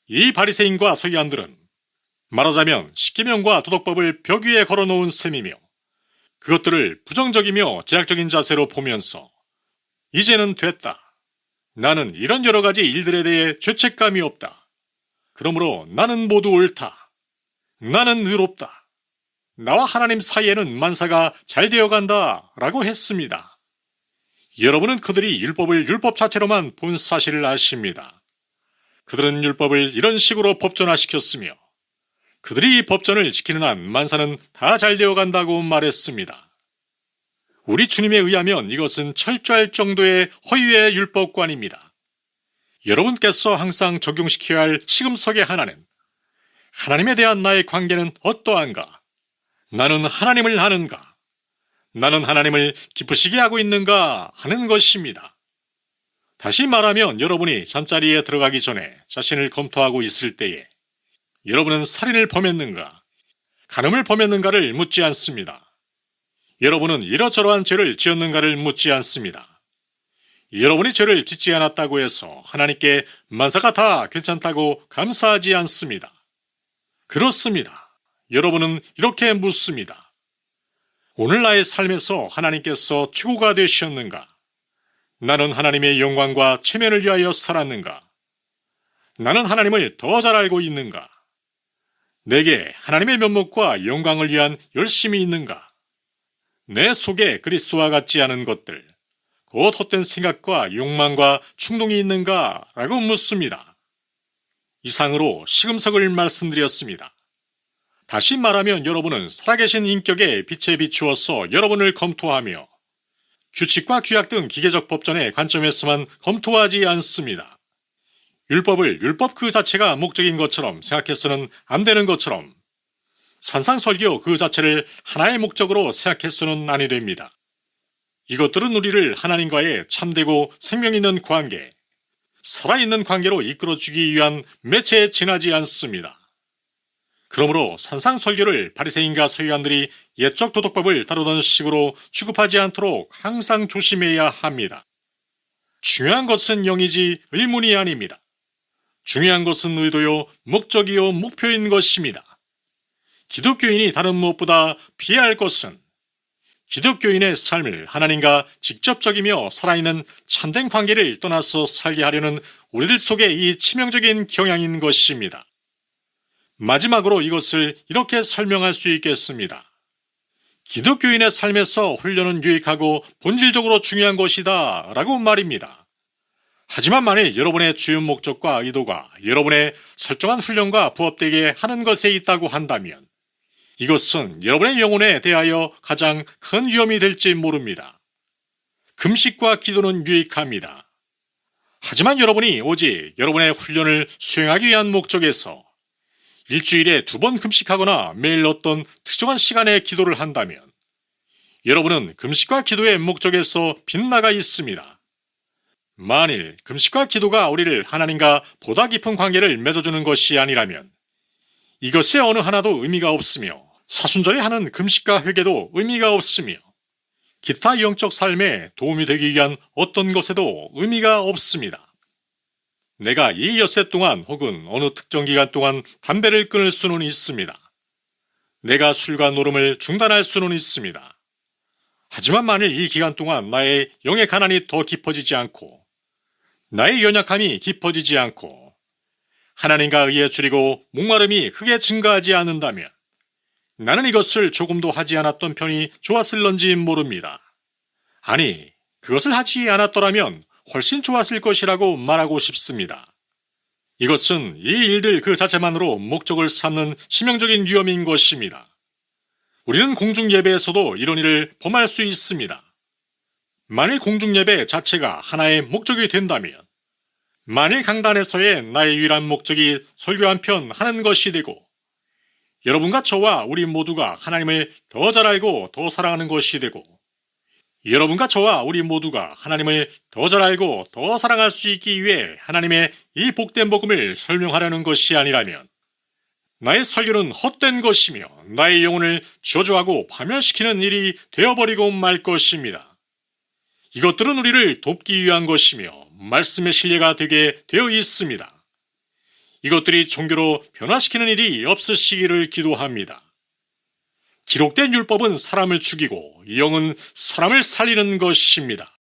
이 바리새인과 서기관들은 말하자면 십계명과 도덕법을 벽 위에 걸어놓은 셈이며 그것들을 부정적이며 제약적인 자세로 보면서 이제는 됐다. 나는 이런 여러 가지 일들에 대해 죄책감이 없다. 그러므로 나는 모두 옳다. 나는 의롭다. 나와 하나님 사이에는 만사가 잘 되어간다 라고 했습니다. 여러분은 그들이 율법을 율법 자체로만 본 사실을 아십니다. 그들은 율법을 이런 식으로 법전화시켰으며 그들이 이 법전을 지키는 한 만사는 다 잘 되어간다고 말했습니다. 우리 주님에 의하면 이것은 철저할 정도의 허위의 율법관입니다. 여러분께서 항상 적용시켜야 할 시금석의 하나는 하나님에 대한 나의 관계는 어떠한가? 나는 하나님을 아는가? 나는 하나님을 기쁘시게 하고 있는가? 하는 것입니다. 다시 말하면 여러분이 잠자리에 들어가기 전에 자신을 검토하고 있을 때에 여러분은 살인을 범했는가? 간음을 범했는가를 묻지 않습니다. 여러분은 이러저러한 죄를 지었는가를 묻지 않습니다. 여러분이 죄를 짓지 않았다고 해서 하나님께 만사가 다 괜찮다고 감사하지 않습니다. 그렇습니다. 여러분은 이렇게 묻습니다. 오늘 나의 삶에서 하나님께서 최고가 되셨는가? 나는 하나님의 영광과 체면을 위하여 살았는가? 나는 하나님을 더 잘 알고 있는가? 내게 하나님의 면목과 영광을 위한 열심이 있는가? 내 속에 그리스도와 같지 않은 것들, 곧 헛된 생각과 욕망과 충동이 있는가? 라고 묻습니다. 이상으로 시금석을 말씀드렸습니다. 다시 말하면 여러분은 살아계신 인격의 빛에 비추어서 여러분을 검토하며 규칙과 규약 등 기계적 법전의 관점에서만 검토하지 않습니다. 율법을 율법 그 자체가 목적인 것처럼 생각해서는 안 되는 것처럼 산상설교 그 자체를 하나의 목적으로 생각해서는 아니 됩니다. 이것들은 우리를 하나님과의 참되고 생명 있는 관계, 살아있는 관계로 이끌어주기 위한 매체에 지나지 않습니다. 그러므로 산상설교를 바리새인과 서기관들이 옛적 도덕법을 다루던 식으로 취급하지 않도록 항상 조심해야 합니다. 중요한 것은 영이지 의문이 아닙니다. 중요한 것은 의도요, 목적이요, 목표인 것입니다. 기독교인이 다른 무엇보다 피해야 할 것은 기독교인의 삶을 하나님과 직접적이며 살아있는 참된 관계를 떠나서 살게 하려는 우리들 속의 이 치명적인 경향인 것입니다. 마지막으로 이것을 이렇게 설명할 수 있겠습니다. 기독교인의 삶에서 훈련은 유익하고 본질적으로 중요한 것이다 라고 말입니다. 하지만 만일 여러분의 주요 목적과 의도가 여러분의 설정한 훈련과 부합되게 하는 것에 있다고 한다면 이것은 여러분의 영혼에 대하여 가장 큰 위험이 될지 모릅니다. 금식과 기도는 유익합니다. 하지만 여러분이 오직 여러분의 훈련을 수행하기 위한 목적에서 일주일에 2번 금식하거나 매일 어떤 특정한 시간에 기도를 한다면 여러분은 금식과 기도의 목적에서 빗나가 있습니다. 만일 금식과 기도가 우리를 하나님과 보다 깊은 관계를 맺어주는 것이 아니라면 이것의 어느 하나도 의미가 없으며 사순절에 하는 금식과 회개도 의미가 없으며 기타 영적 삶에 도움이 되기 위한 어떤 것에도 의미가 없습니다. 내가 이 엿새 동안 혹은 어느 특정 기간 동안 담배를 끊을 수는 있습니다. 내가 술과 노름을 중단할 수는 있습니다. 하지만 만일 이 기간 동안 나의 영의 가난이 더 깊어지지 않고 나의 연약함이 깊어지지 않고 하나님과 의에 줄이고 목마름이 크게 증가하지 않는다면 나는 이것을 조금도 하지 않았던 편이 좋았을런지 모릅니다. 아니, 그것을 하지 않았더라면 훨씬 좋았을 것이라고 말하고 싶습니다. 이것은 이 일들 그 자체만으로 목적을 삼는 치명적인 위험인 것입니다. 우리는 공중예배에서도 이런 일을 범할 수 있습니다. 만일 공중예배 자체가 하나의 목적이 된다면 만일 강단에서의 나의 유일한 목적이 설교 한 편 하는 것이 되고 여러분과 저와 우리 모두가 하나님을 더 잘 알고 더 사랑하는 것이 되고 여러분과 저와 우리 모두가 하나님을 더 잘 알고 더 사랑할 수 있기 위해 하나님의 이 복된 복음을 설명하려는 것이 아니라면 나의 설교는 헛된 것이며 나의 영혼을 저주하고 파멸시키는 일이 되어버리고 말 것입니다. 이것들은 우리를 돕기 위한 것이며 말씀의 신뢰가 되게 되어 있습니다. 이것들이 종교로 변화시키는 일이 없으시기를 기도합니다. 기록된 율법은 사람을 죽이고 영은 사람을 살리는 것입니다.